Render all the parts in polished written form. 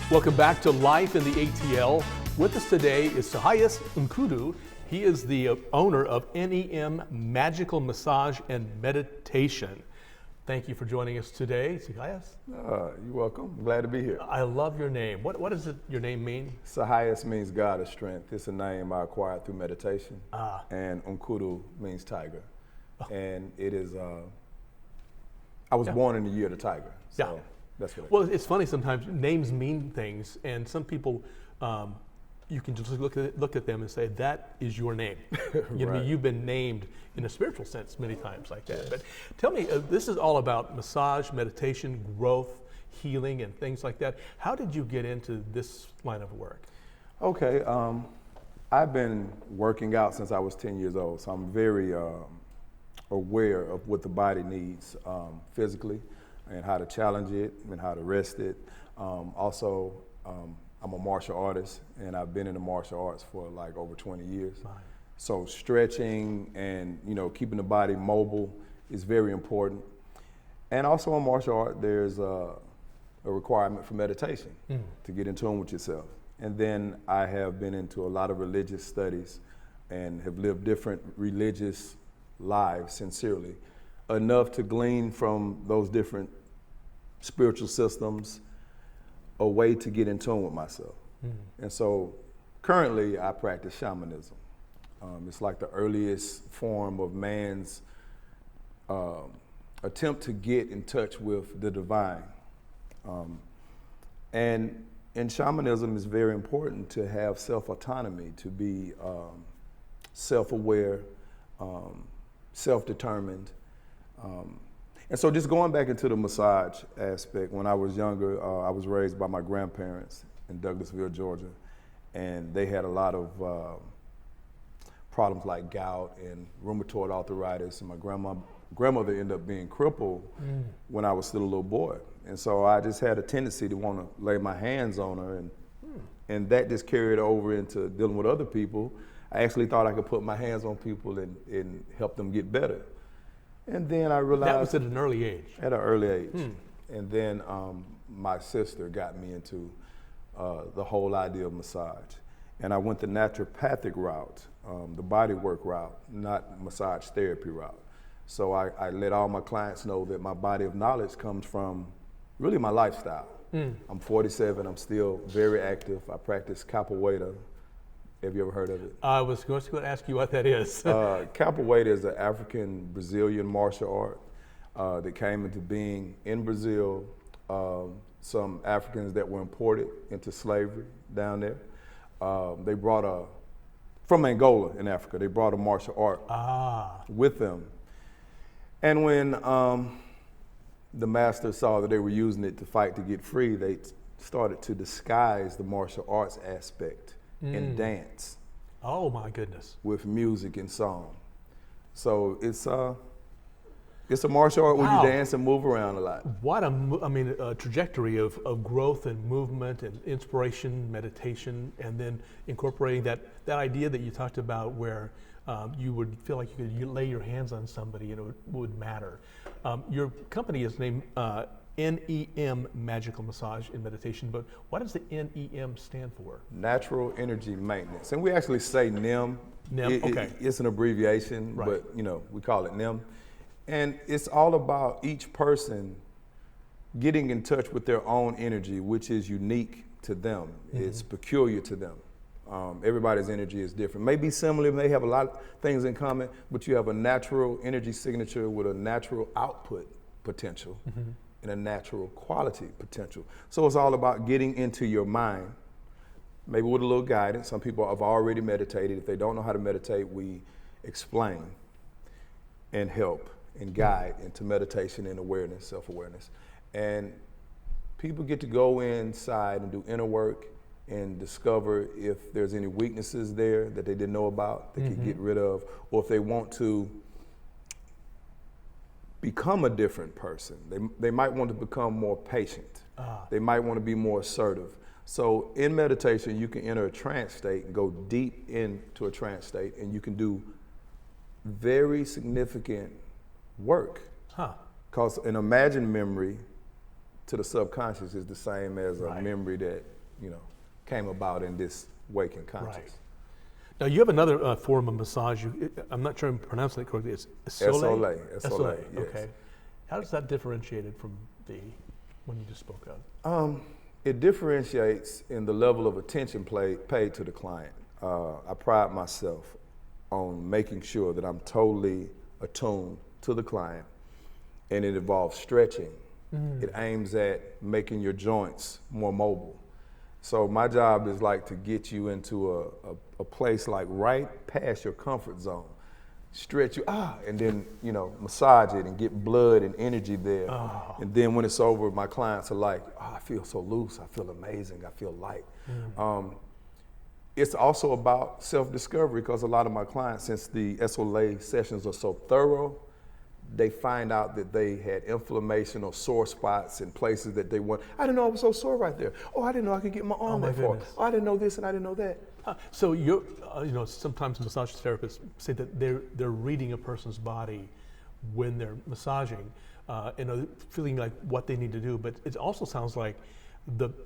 Welcome back to Life in the ATL. With us today is Sahias Unkudu. He is the owner of NEM Magical Massage and Meditation. Thank you for joining us today, Sahias. You're welcome. Glad to be here. I love your name. What does your name mean? Sahias means God of strength. It's a name I acquired through meditation. And Unkudu means tiger. And it is, I was born in the year of the tiger. So that's what Well, it's funny sometimes names mean things, and some people, you can just look at them and say, that is your name. You know, you've been named in a spiritual sense many times like that. But tell me, this is all about massage, meditation, growth, healing, and things like that. How did you get into this line of work? Okay, I've been working out since I was 10 years old, so I'm very aware of what the body needs physically, and how to challenge it and how to rest it. Also, I'm a martial artist, and I've been in the martial arts for like over 20 years. Nice. So stretching and keeping the body mobile is very important. And also in martial art, there's a requirement for meditation to get in tune with yourself. And then I have been into a lot of religious studies and have lived different religious lives sincerely, enough to glean from those different spiritual systems a way to get in tune with myself. And so currently I practice shamanism. It's like the earliest form of man's attempt to get in touch with the divine. And in shamanism, it's very important to have self-autonomy, to be self-aware, self-determined. And so just going back into the massage aspect, when I was younger, I was raised by my grandparents in Douglasville, Georgia, and they had a lot of problems like gout and rheumatoid arthritis, and my grandmother ended up being crippled when I was still a little boy. And so I just had a tendency to want to lay my hands on her, and that just carried over into dealing with other people. I actually thought I could put my hands on people and help them get better. And then I realized— That was at an early age. At an early age. And then my sister got me into the whole idea of massage. And I went the naturopathic route, the body work route, not massage therapy route. So I let all my clients know that my body of knowledge comes from really my lifestyle. I'm 47, I'm still very active. I practice Capoeira. Have you ever heard of it? I was going to ask you what that is. Capoeira is an African Brazilian martial art that came into being in Brazil. Some Africans that were imported into slavery down there. They brought from Angola in Africa, they brought a martial art with them. And when the master saw that they were using it to fight to get free, they started to disguise the martial arts aspect and dance. Oh my goodness. With music and song. So it's a martial art where you dance and move around a lot. What a trajectory of growth and movement and inspiration, meditation, and then incorporating that idea that you talked about where you would feel like you could lay your hands on somebody and it would matter. Your company is named NEM Magical Massage and Meditation, but what does the NEM stand for? Natural Energy Maintenance. And we actually say NEM. NEM, okay. It's an abbreviation, but we call it NEM. And it's all about each person getting in touch with their own energy, which is unique to them. It's peculiar to them. Everybody's energy is different. May be similar, may have a lot of things in common, but you have a natural energy signature with a natural output potential. And a natural quality potential. So it's all about getting into your mind, maybe with a little guidance. Some people have already meditated. If they don't know how to meditate, we explain and help and guide into meditation and awareness, self-awareness. And people get to go inside and do inner work and discover if there's any weaknesses there that they didn't know about, they can get rid of, or if they want to become a different person. They might want to become more patient. They might want to be more assertive. So in meditation, you can enter a trance state and go deep into a trance state, and you can do very significant work. Because an imagined memory to the subconscious is the same as a Right. memory that, came about in this waking conscious. Right. Now you have another form of massage. I'm not sure I'm pronouncing it correctly. It's SOLA. SOLA. Yes. Okay. How does that differentiate it from the one you just spoke of? It differentiates in the level of attention paid to the client. I pride myself on making sure that I'm totally attuned to the client, and it involves stretching. It aims at making your joints more mobile. So my job is like to get you into a place like right past your comfort zone. Stretch you, and then, massage it and get blood and energy there. Oh. And then when it's over, my clients are like, I feel so loose, I feel amazing, I feel light. It's also about self-discovery, because a lot of my clients, since the SOLA sessions are so thorough, they find out that they had inflammation or sore spots in places that they weren't. I didn't know I was so sore right there. Oh, I didn't know I could get my arm my that far. goodness. Oh, I didn't know this and I didn't know that. So you're, sometimes massage therapists say that they're reading a person's body when they're massaging, and feeling like what they need to do. But it also sounds like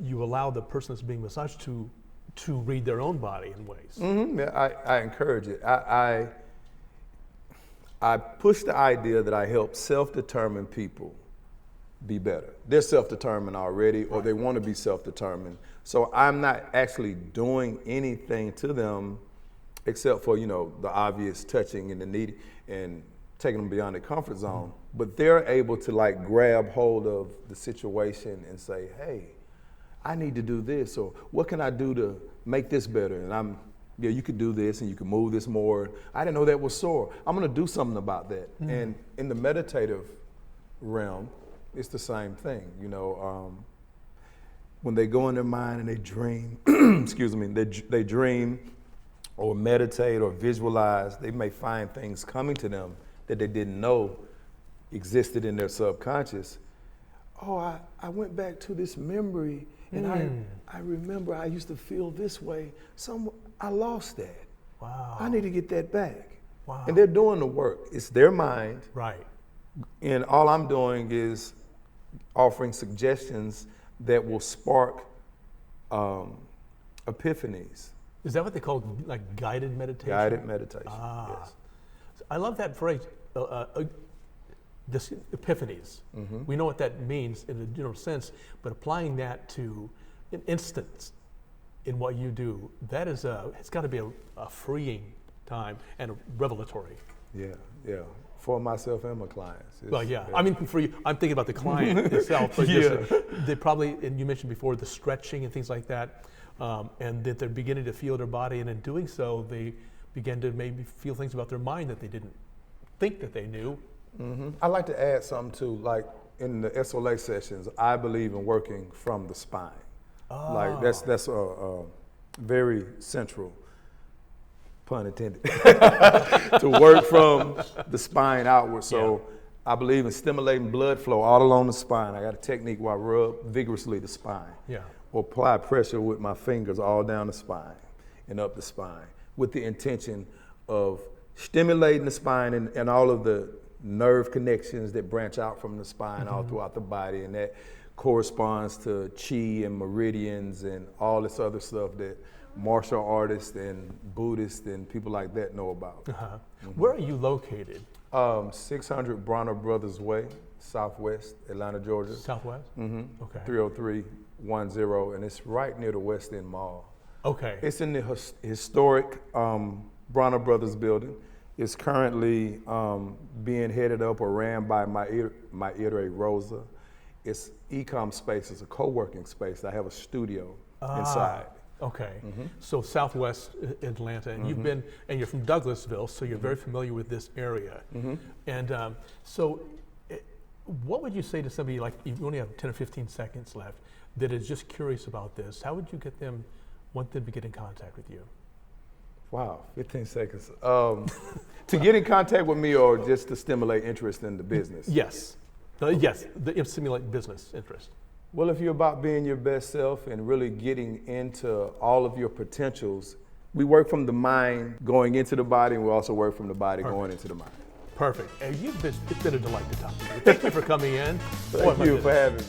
you allow the person that's being massaged to read their own body in ways. Yeah, I encourage it. I push the idea that I help self-determined people be better. They're self-determined already, or they want to be self-determined. So I'm not actually doing anything to them except for, the obvious touching and the need and taking them beyond their comfort zone. But they're able to like grab hold of the situation and say, hey, I need to do this, or what can I do to make this better? And you could do this and you can move this more. I didn't know that was sore. I'm gonna do something about that. And in the meditative realm, it's the same thing. When they go in their mind and they dream, they dream or meditate or visualize, they may find things coming to them that they didn't know existed in their subconscious. Oh, I went back to this memory and I remember I used to feel this way. I lost that. Wow. I need to get that back. Wow. And they're doing the work. It's their mind. Right. And all I'm doing is offering suggestions that will spark epiphanies. Is that what they call like guided meditation? Guided meditation, yes. I love that phrase, this epiphanies. We know what that means in a general sense, but applying that to an instance in what you do, that is it's got to be a freeing time and a revelatory. Yeah. For myself and my clients. Well, yeah. I mean, for you, I'm thinking about the client itself. But they probably, and you mentioned before, the stretching and things like that, and that they're beginning to feel their body, and in doing so, they begin to maybe feel things about their mind that they didn't think that they knew. I'd like to add something too, like in the SOLA sessions, I believe in working from the spine. Like that's a very central, pun intended, to work from the spine outward. So I believe in stimulating blood flow all along the spine. I got a technique where I rub vigorously the spine. Or apply pressure with my fingers all down the spine and up the spine with the intention of stimulating the spine and all of the nerve connections that branch out from the spine all throughout the body, and that corresponds to chi and meridians and all this other stuff that martial artists and Buddhists and people like that know about. Where are you located? 600 Bronner Brothers Way, Southwest Atlanta, Georgia. Southwest? Okay. 30310, and it's right near the West End Mall. Okay. It's in the historic Bronner Brothers building. It's currently being headed up or ran by my Ire Rosa. It's e-com space. It's a co-working space. I have a studio inside. Okay. So Southwest Atlanta, and you've been, and you're from Douglasville, so you're very familiar with this area. And so what would you say to somebody, like you only have 10 or 15 seconds left, that is just curious about this? How would you want them to get in contact with you? Wow, 15 seconds. To get in contact with me or just to stimulate interest in the business? Yes, stimulate business interest. Well, if you're about being your best self and really getting into all of your potentials, we work from the mind going into the body, and we also work from the body going into the mind. Perfect. And it's been a delight to talk to you. Thank you for coming in. Thank you for having me.